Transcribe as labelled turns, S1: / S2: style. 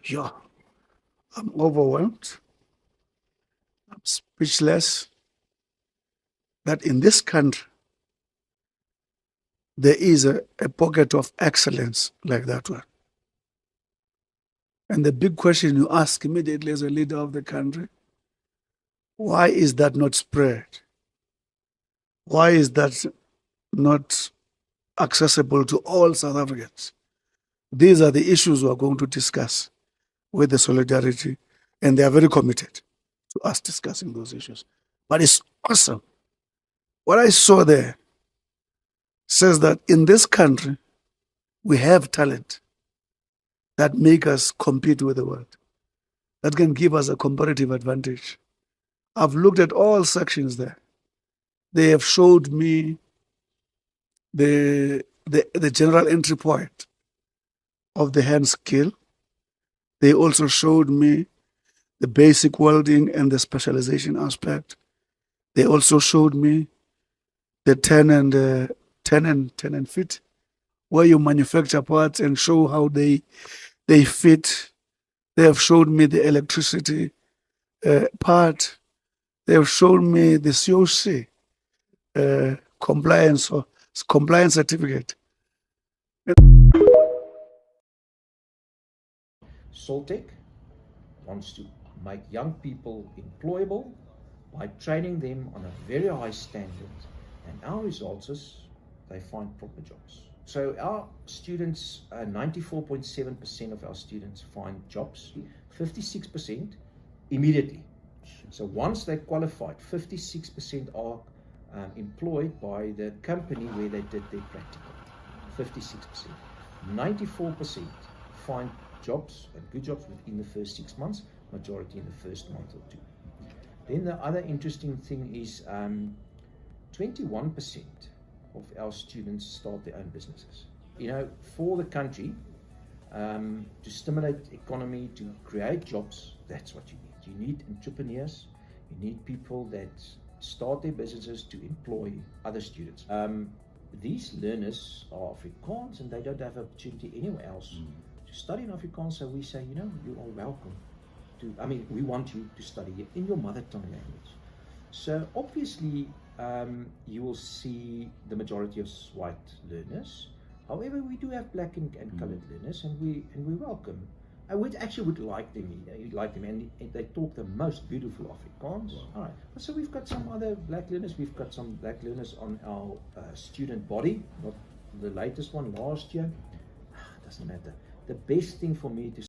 S1: Yeah, I'm overwhelmed. I'm speechless that in this country there is a pocket of excellence like that one. And the big question you ask immediately as a leader of the country, why is that not spread? Why is that not accessible to all South Africans? These are the issues we are going to discuss with the solidarity, and they are very committed to us discussing those issues. But it's awesome. What I saw there says that in this country, we have talent that make us compete with the world, that can give us a comparative advantage. I've looked at all sections there. They have showed me the general entry point of the hand skill. They also showed me the basic welding and the specialization aspect. They also showed me the 10 and fit, where you manufacture parts and show how they fit. They have showed me the electricity part. They have shown me the COC compliance certificate.
S2: Soltech wants to make young people employable by training them on a very high standard, and our results is they find proper jobs. So our students, 94.7% of our students find jobs, 56% immediately. So once they qualified, 56% are employed by the company where they did their practical. 56%. 94% find jobs and good jobs within the first 6 months, majority in the first month or two. Then the other interesting thing is 21% of our students start their own businesses. You know, for the country, to stimulate the economy, to create jobs, that's what you need. You need entrepreneurs, you need people that start their businesses to employ other students. These learners are Afrikaans and they don't have opportunity anywhere else to study in Afrikaans, so we say, you know, you are welcome to, we want you to study in your mother tongue language. So obviously, you will see the majority of white learners. However, we do have black and colored learners, and we welcome. I would like them, and they talk the most beautiful Afrikaans. Wow. All right. So we've got some other black learners. We've got some black learners on our student body, not the latest one last year. Doesn't matter. The best thing for me to